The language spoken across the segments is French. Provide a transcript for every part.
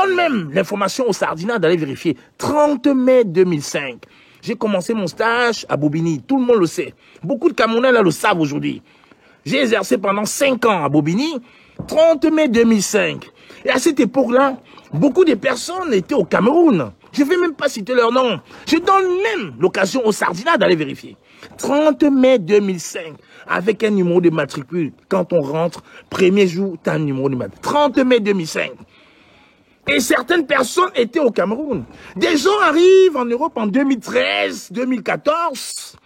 donne même l'information au Sardina d'aller vérifier. 30 mai 2005. J'ai commencé mon stage à Bobigny. Tout le monde le sait. Beaucoup de Camerounais là le savent aujourd'hui. J'ai exercé pendant 5 ans à Bobigny. 30 mai 2005. Et à cette époque-là, beaucoup de personnes étaient au Cameroun. Je ne vais même pas citer leur nom. Je donne même l'occasion au Sardina d'aller vérifier. 30 mai 2005, avec un numéro de matricule. Quand on rentre, premier jour, tu as un numéro de matricule. 30 mai 2005. Et certaines personnes étaient au Cameroun. Des gens arrivent en Europe en 2013, 2014,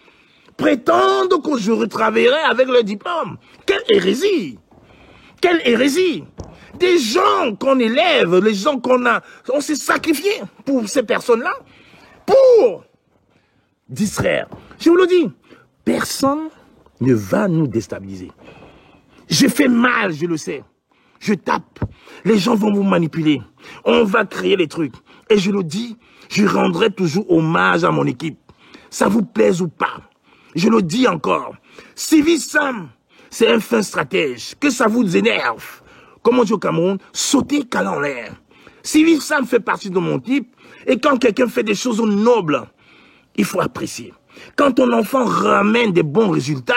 prétendent que je retravaillerai avec le diplôme. Quelle hérésie! Quelle hérésie! Des gens qu'on élève, les gens on s'est sacrifié pour ces personnes-là, pour distraire. Je vous le dis, personne ne va nous déstabiliser. Je fais mal, je le sais. Je tape. Les gens vont vous manipuler. On va créer les trucs. Et je le dis, je rendrai toujours hommage à mon équipe. Ça vous plaise ou pas. Je le dis encore. Sylvie Sam, c'est un fin stratège. Que ça vous énerve. Comme on dit au Cameroun, sauter câlin en l'air. Sylvie Sam fait partie de mon type. Et quand quelqu'un fait des choses nobles, il faut apprécier. Quand ton enfant ramène des bons résultats,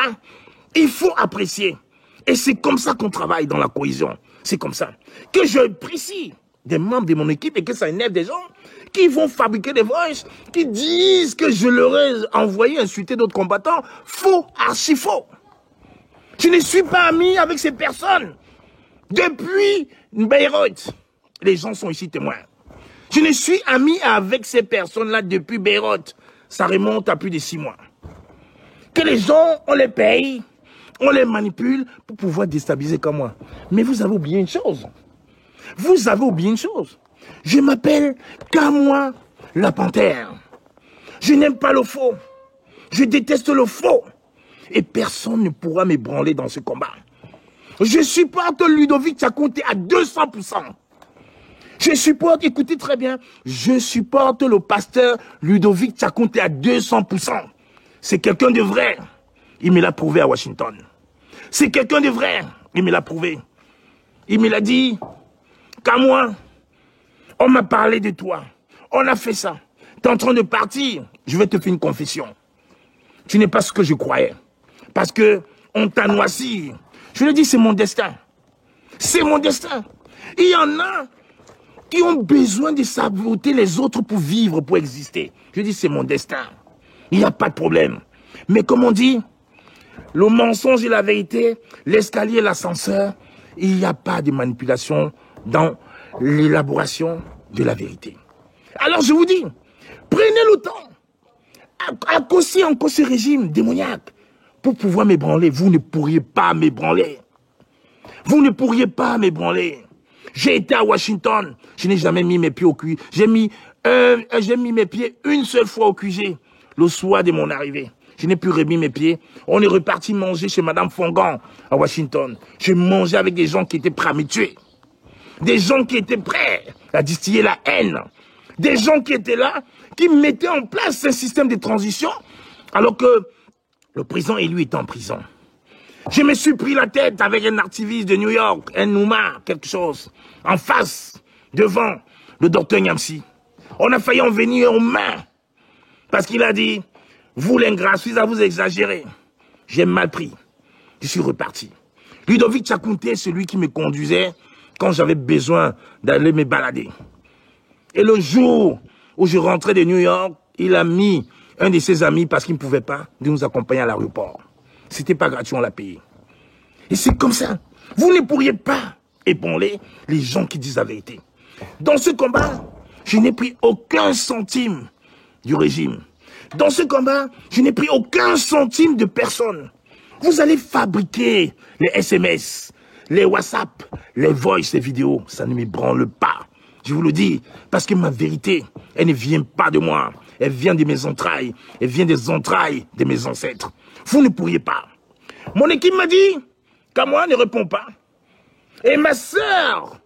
il faut apprécier. Et c'est comme ça qu'on travaille dans la cohésion. C'est comme ça. Que je apprécie des membres de mon équipe et que ça énerve des gens qui vont fabriquer des voices, qui disent que je leur ai envoyé insulter d'autres combattants. Faux, archi faux. Je ne suis pas ami avec ces personnes. Depuis Beyrouth, les gens sont ici témoins. Je ne suis ami avec ces personnes-là depuis Beyrouth. Ça remonte à plus de 6 mois. Que les gens, on les paye, on les manipule pour pouvoir déstabiliser comme moi. Mais vous avez oublié une chose. Vous avez oublié une chose. Je m'appelle Kamoa la Panthère. Je n'aime pas le faux. Je déteste le faux. Et personne ne pourra m'ébranler dans ce combat. Je supporte Ludovic Tchakounté à 200%. Je supporte, écoutez très bien, je supporte le pasteur Ludovic Tchakounté à 200%. C'est quelqu'un de vrai. Il me l'a prouvé à Washington. C'est quelqu'un de vrai. Il me l'a prouvé. Il me l'a dit, qu'à moi, on m'a parlé de toi. On a fait ça. Tu es en train de partir. Je vais te faire une confession. Tu n'es pas ce que je croyais. Parce que on t'a noirci. Je le dis, c'est mon destin. C'est mon destin. Il y en a qui ont besoin de saboter les autres pour vivre, pour exister. Je dis, c'est mon destin. Il n'y a pas de problème. Mais comme on dit, le mensonge et la vérité, l'escalier et l'ascenseur, il n'y a pas de manipulation dans l'élaboration de la vérité. Alors je vous dis, prenez le temps, accoster encore ce régime démoniaque pour pouvoir m'ébranler. Vous ne pourriez pas m'ébranler. Vous ne pourriez pas m'ébranler. J'ai été à Washington, je n'ai jamais mis mes pieds au QG. J'ai mis mes pieds une seule fois au QG, le soir de mon arrivée. Je n'ai plus remis mes pieds. On est reparti manger chez Madame Fongan à Washington. Je mangeais avec des gens qui étaient prêts à me tuer. Des gens qui étaient prêts à distiller la haine. Des gens qui étaient là, qui mettaient en place un système de transition, alors que le président élu était en prison. Je me suis pris la tête avec un activiste de New York, un Nouma, quelque chose, en face, devant le docteur Nyamsi. On a failli en venir aux mains, parce qu'il a dit, vous l'ingrat, je suis à vous exagérer. J'ai mal pris. Je suis reparti. Ludovic Tchakounté, celui qui me conduisait quand j'avais besoin d'aller me balader. Et le jour où je rentrais de New York, il a mis un de ses amis, parce qu'il ne pouvait pas, de nous accompagner à l'aéroport. C'était pas gratuit, on l'a payé. Et c'est comme ça. Vous ne pourriez pas ébranler les gens qui disent la vérité. Dans ce combat, je n'ai pris aucun centime du régime. Dans ce combat, je n'ai pris aucun centime de personne. Vous allez fabriquer les SMS, les WhatsApp, les voice, les vidéos. Ça ne m'ébranle pas. Je vous le dis, parce que ma vérité, elle ne vient pas de moi. Elle vient de mes entrailles. Elle vient des entrailles de mes ancêtres. Vous ne pourriez pas. Mon équipe m'a dit, Kamoa ne répond pas. Et ma sœur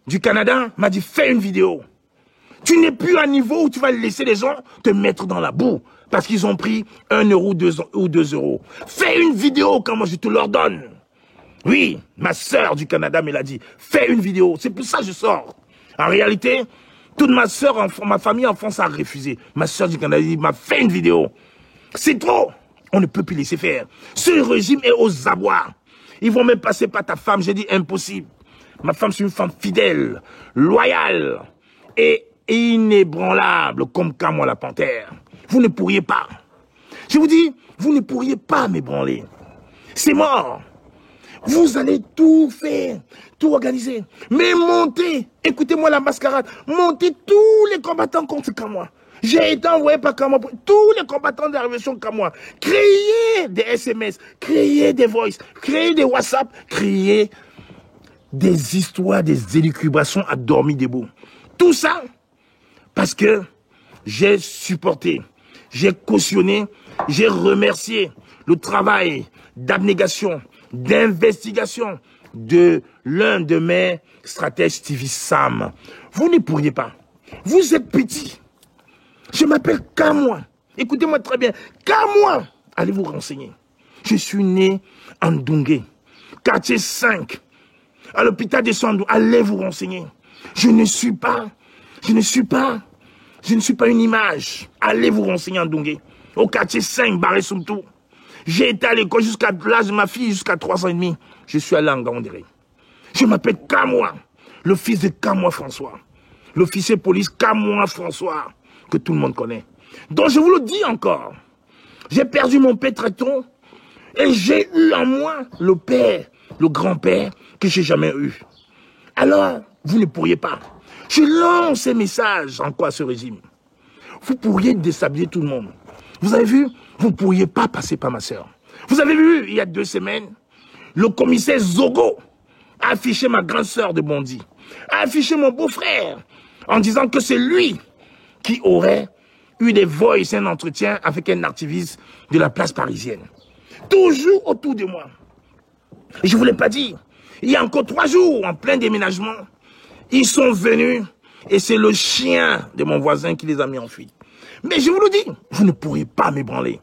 du Canada m'a dit, fais une vidéo. Tu n'es plus à un niveau où tu vas laisser les gens te mettre dans la boue. Parce qu'ils ont pris 1 euro ou 2 euros. Fais une vidéo quand moi je te l'ordonne. Oui, ma sœur du Canada me l'a dit. Fais une vidéo. C'est pour ça que je sors. En réalité, toute ma famille en France a refusé. Ma soeur du Canada m'a fait une vidéo. C'est trop. On ne peut plus laisser faire. Ce régime est aux abois. Ils vont même passer par ta femme. J'ai dit impossible. Ma femme, c'est une femme fidèle, loyale et inébranlable comme Kamwa la panthère. Vous ne pourriez pas. Je vous dis, vous ne pourriez pas m'ébranler. C'est mort. Vous allez tout faire, tout organiser. Mais montez, écoutez-moi la mascarade, montez tous les combattants contre Kamwa. J'ai été envoyé par Kamwa, tous les combattants de la révolution Kamwa. Créez des SMS, créez des voice, créez des WhatsApp, créez des histoires, des élucubrations à dormir debout. Tout ça parce que j'ai supporté, j'ai cautionné, j'ai remercié le travail d'abnégation, d'investigation de l'un de mes stratèges, Stevie Sam. Vous ne pourriez pas. Vous êtes petit. Je m'appelle Kamwa. Écoutez-moi très bien. Kamwa. Allez vous renseigner. Je suis né en Ndunge, quartier 5, à l'hôpital de Sandou. Allez vous renseigner. Je ne suis pas une image. Allez vous renseigner en Ndunge. Au quartier 5, Barré Soumtou. J'ai été à l'école jusqu'à l'âge de ma fille, jusqu'à 3 ans et demi. Je suis allé en Gandéré. Je m'appelle Kamwa, le fils de Kamwa François. L'officier de police Kamwa François, que tout le monde connaît. Donc je vous le dis encore, j'ai perdu mon père très tôt et j'ai eu en moi le père, le grand-père que j'ai jamais eu. Alors, vous ne pourriez pas. Je lance un message encore à ce régime. Vous pourriez déstabiliser tout le monde. Vous avez vu, vous ne pourriez pas passer par ma soeur. Vous avez vu, il y a 2 semaines, le commissaire Zogo a affiché ma grande sœur de Bondy, a affiché mon beau-frère, en disant que c'est lui qui aurait eu des voices, un entretien avec un activiste de la place parisienne. Toujours autour de moi. Et je ne vous l'ai pas dit, il y a encore 3 jours, en plein déménagement, ils sont venus et c'est le chien de mon voisin qui les a mis en fuite. Mais je vous le dis, vous ne pourriez pas m'ébranler.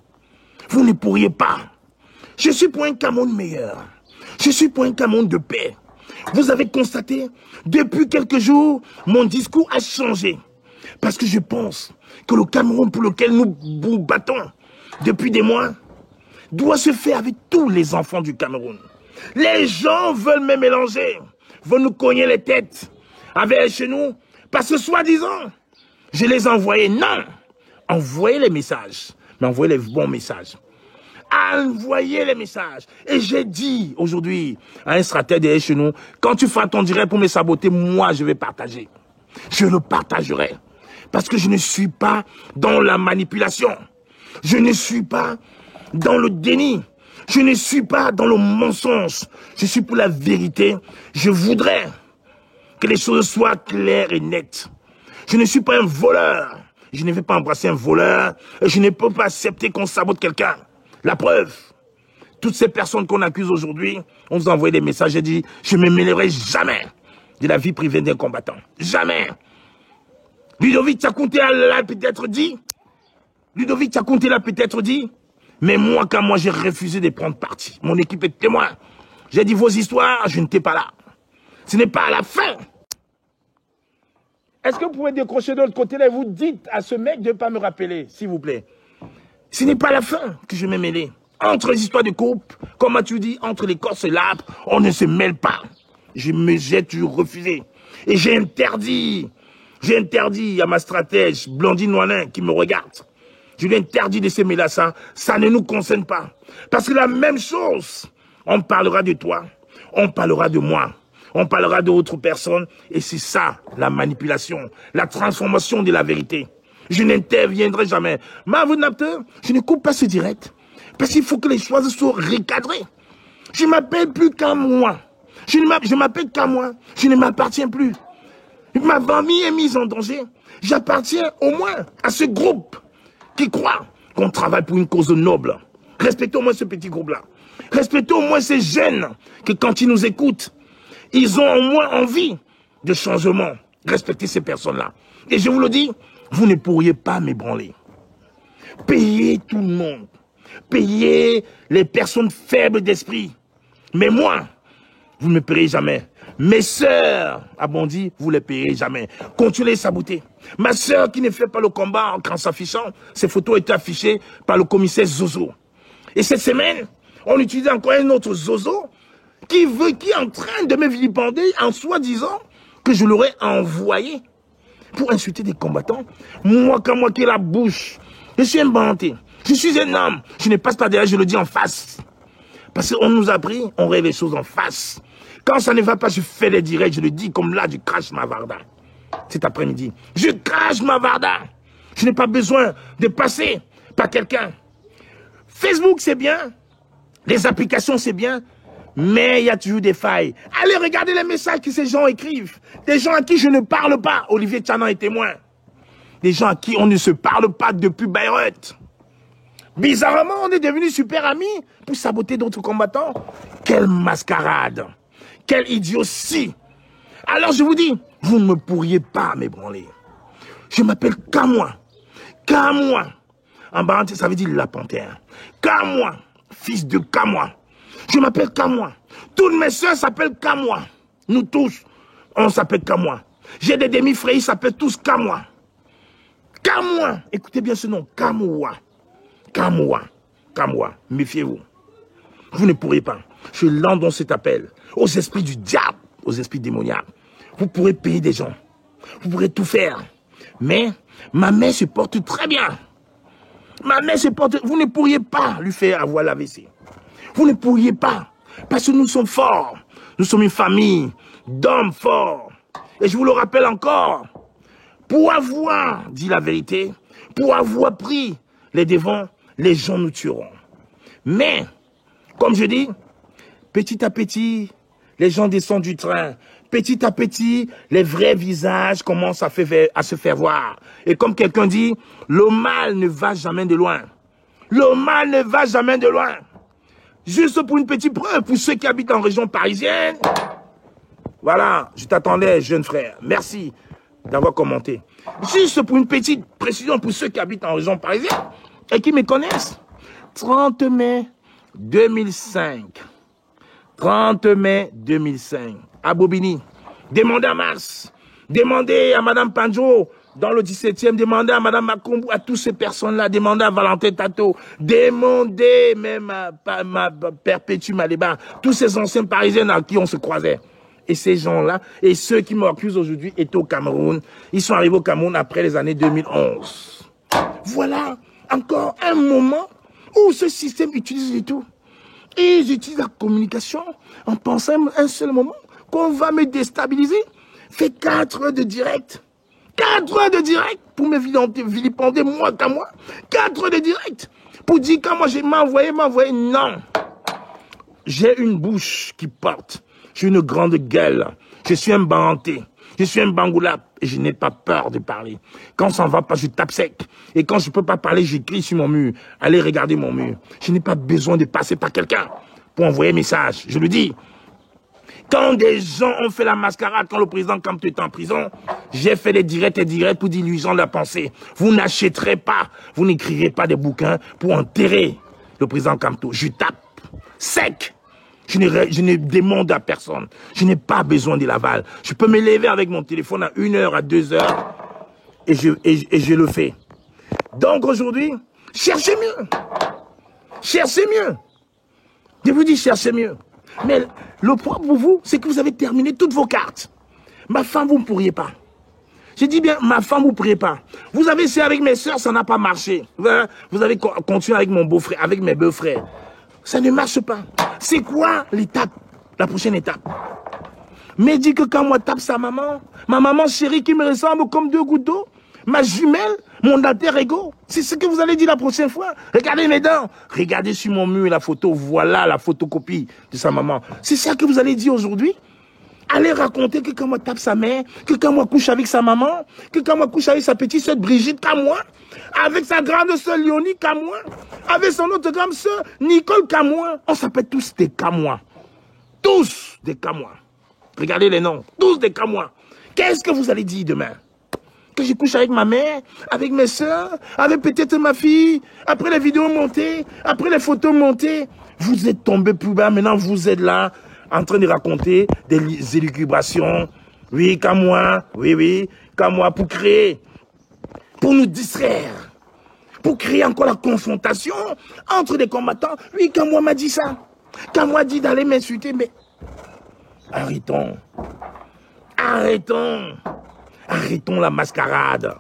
Vous ne pourriez pas. Je suis pour un Cameroun meilleur. Je suis pour un Cameroun de paix. Vous avez constaté, depuis quelques jours, mon discours a changé. Parce que je pense que le Cameroun pour lequel nous nous battons depuis des mois doit se faire avec tous les enfants du Cameroun. Les gens veulent me mélanger, veulent nous cogner les têtes avec chez nous, parce que soi-disant, je les envoyais. Non, envoyez les messages, mais envoyez les bons messages. Envoyez les messages. Et j'ai dit aujourd'hui à un stratège derrière chez nous, quand tu feras ton direct pour me saboter, moi je vais partager. Je le partagerai. Parce que je ne suis pas dans la manipulation. Je ne suis pas dans le déni. Je ne suis pas dans le mensonge. Je suis pour la vérité. Je voudrais que les choses soient claires et nettes. Je ne suis pas un voleur. Je ne vais pas embrasser un voleur. Et je ne peux pas accepter qu'on sabote quelqu'un. La preuve, toutes ces personnes qu'on accuse aujourd'hui, on nous a envoyé des messages, j'ai dit, je ne me mêlerai jamais de la vie privée d'un combattant. Jamais. Ludovic Tchakounté l'a peut-être dit. Ludovic Tchakounté l'a peut-être dit. Mais moi, quand moi, j'ai refusé de prendre parti. Mon équipe est témoin. J'ai dit vos histoires, je n'étais pas là. Ce n'est pas à la fin. Est-ce que vous pouvez décrocher de l'autre côté là et vous dites à ce mec de ne pas me rappeler, s'il vous plaît. Ce n'est pas à la fin que je vais mêler. Entre les histoires de couple, comme as-tu dit, entre les Corses et l'Arbre, on ne se mêle pas. J'ai toujours refusé. Et j'ai interdit à ma stratège, Blandine Noilin, qui me regarde. Je lui ai interdit de se mêler à ça. Ça ne nous concerne pas. Parce que la même chose, on parlera de toi, on parlera de moi, on parlera d'autres personnes. Et c'est ça, la manipulation, la transformation de la vérité. Je n'interviendrai jamais. Mais vous je ne coupe pas ce direct. Parce qu'il faut que les choses soient recadrées. Je ne m'appelle plus Kamwa. Je m'appelle Kamwa. Je ne m'appartiens plus. Ma famille est mise en danger. J'appartiens au moins à ce groupe qui croit qu'on travaille pour une cause noble. Respectez au moins ce petit groupe-là. Respectez au moins ces jeunes que quand ils nous écoutent, ils ont au moins envie de changement. Respectez ces personnes-là. Et je vous le dis, vous ne pourriez pas m'ébranler. Payez tout le monde. Payez les personnes faibles d'esprit. Mais moi, vous ne me payerez jamais. Mes sœurs, a Bondy, vous les payerez jamais. Continuez de saboter. Ma sœur qui ne fait pas le combat en s'affichant, ses photos étaient affichées par le commissaire Zozo. Et cette semaine, on utilise encore un autre Zozo qui est en train de me vilipender en soi-disant que je l'aurais envoyé pour insulter des combattants. Moi, quand moi qui ai la bouche, je suis inventé. Je suis un homme. Je ne passe pas derrière, je le dis en face. Parce qu'on nous a appris, on rêve les choses en face. Quand ça ne va pas, je fais les directs, je le dis comme là, je crache ma varda. Cet après-midi, je crache ma varda. Je n'ai pas besoin de passer par quelqu'un. Facebook, c'est bien. Les applications, c'est bien. Mais il y a toujours des failles. Allez regarder les messages que ces gens écrivent. Des gens à qui je ne parle pas. Olivier Tchanan est témoin. Des gens à qui on ne se parle pas depuis Bayreuth. Bizarrement, on est devenus super amis pour saboter d'autres combattants. Quelle mascarade. Quelle idiotie. Alors je vous dis, vous ne me pourriez pas m'ébranler. Je m'appelle Kamois. Kamois. En parenthèse, ça veut dire la panthère. Kamois. Fils de Kamois. Je m'appelle Kamois. Toutes mes soeurs s'appellent Kamois. Nous tous, on s'appelle Kamois. J'ai des demi-frères, ils s'appellent tous Kamois. Kamois. Écoutez bien ce nom. Kamoua. Kamoua. Kamoua. Méfiez-vous. Vous ne pourrez pas. Je lance dans cet appel aux esprits du diable, aux esprits démoniaques. Vous pourrez payer des gens. Vous pourrez tout faire. Mais ma mère se porte très bien. Ma mère se porte... Vous ne pourriez pas lui faire avoir l'AVC. Vous ne pourriez pas. Parce que nous sommes forts. Nous sommes une famille d'hommes forts. Et je vous le rappelle encore. Pour avoir dit la vérité, pour avoir pris les devants, les gens nous tueront. Mais, comme je dis, petit à petit, les gens descendent du train. Petit à petit, les vrais visages commencent à se faire voir. Et comme quelqu'un dit, le mal ne va jamais de loin. Le mal ne va jamais de loin. Juste pour une petite preuve, pour ceux qui habitent en région parisienne. Voilà, je t'attendais, jeune frère. Merci d'avoir commenté. Juste pour une petite précision pour ceux qui habitent en région parisienne et qui me connaissent. 30 mai 2005. 30 mai 2005. À Bobigny. Demandez à Mars. Demandez à Madame Panjo dans le 17e. Demandez à Madame Makombu, à toutes ces personnes-là. Demandez à Valentin Tato. Demandez même à ma Perpétue Maléba. Tous ces anciens Parisiens à qui on se croisait. Et ces gens-là, et ceux qui m'accusent aujourd'hui, étaient au Cameroun. Ils sont arrivés au Cameroun après les années 2011. Voilà encore un moment où ce système utilise du tout. Et ils utilisent la communication en pensant un seul moment qu'on va me déstabiliser. Fait 4 heures de direct. 4 heures de direct pour me vilipender moi qu'à moi. 4 heures de direct pour dire quand moi j'ai m'envoyé. Non. J'ai une bouche qui porte. J'ai une grande gueule. Je suis un banté. Je suis un bangoulap. Et je n'ai pas peur de parler. Quand ça ne va pas, je tape sec. Et quand je ne peux pas parler, j'écris sur mon mur. Allez regarder mon mur. Je n'ai pas besoin de passer par quelqu'un pour envoyer un message. Je le dis. Quand des gens ont fait la mascarade, quand le président Kamto est en prison, j'ai fait des directs pour dire aux gens de la pensée. Vous n'achèterez pas, vous n'écrirez pas des bouquins pour enterrer le président Kamto. Je tape sec. Je ne demande à personne. Je n'ai pas besoin de l'aval. Je peux me lever avec mon téléphone à 1 heure, à 2 heures, et je le fais. Donc aujourd'hui, cherchez mieux. Cherchez mieux. Je vous dis, cherchez mieux. Mais le problème pour vous, c'est que vous avez terminé toutes vos cartes. Ma femme, vous ne pourriez pas. J'ai dit bien, ma femme, vous ne pourriez pas. Vous avez essayé avec mes soeurs, ça n'a pas marché. Vous avez continué avec mon beau-frère, avec mes beaux-frères. Ça ne marche pas. C'est quoi l'étape, la prochaine étape? Mais dit que quand moi tape sa maman, ma maman chérie qui me ressemble comme 2 gouttes d'eau, ma jumelle, mon alter ego, c'est ce que vous allez dire la prochaine fois. Regardez mes dents, regardez sur mon mur la photo, voilà la photocopie de sa maman. C'est ça que vous allez dire aujourd'hui? Allez raconter que quand moi tape sa mère, que quand moi couche avec sa maman, que quand moi couche avec sa petite soeur Brigitte Kamois, avec sa grande soeur Léonie Kamois, avec son autre grande soeur Nicole Kamois. On s'appelle tous des Kamois. Tous des Kamois. Regardez les noms. Tous des Kamois. Qu'est-ce que vous allez dire demain? Que je couche avec ma mère, avec mes soeurs, avec peut-être ma fille, après les vidéos montées, après les photos montées. Vous êtes tombés plus bas, maintenant vous êtes là, en train de raconter des élucubrations. Oui, qu'à moi, oui, qu'à moi, pour créer, pour nous distraire, pour créer encore la confrontation entre des combattants. Oui, qu'à moi m'a dit ça. Qu'à moi dit d'aller m'insulter, mais arrêtons. Arrêtons la mascarade.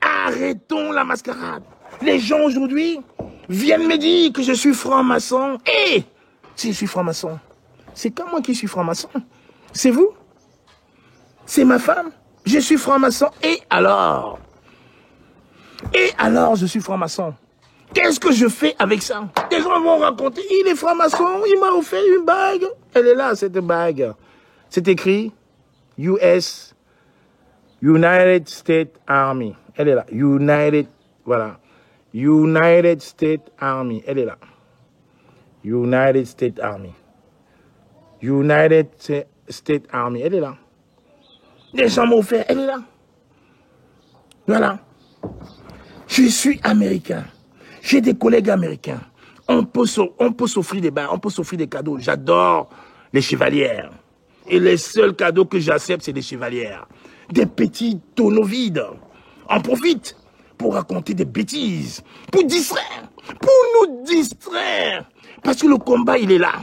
Arrêtons la mascarade. Les gens aujourd'hui viennent me dire que je suis franc-maçon. Et si je suis franc-maçon, c'est quand moi qui suis franc-maçon? C'est vous? C'est ma femme? Je suis franc-maçon. Et alors? Je suis franc-maçon. Qu'est-ce que je fais avec ça? Les gens vont raconter, il est franc-maçon, il m'a offert une bague. Elle est là, cette bague. C'est écrit US, United States Army. Elle est là. Voilà. United States Army. Elle est là. United States Army. United States Army. Elle est là. Les gens m'ont offert, elle est là. Voilà. Je suis américain. J'ai des collègues américains. On peut s'offrir des bains, on peut s'offrir des cadeaux. J'adore les chevalières. Et les seuls cadeaux que j'accepte, c'est des chevalières. Des petits tonneaux vides. On profite pour raconter des bêtises, pour distraire, pour nous distraire. Parce que le combat, il est là.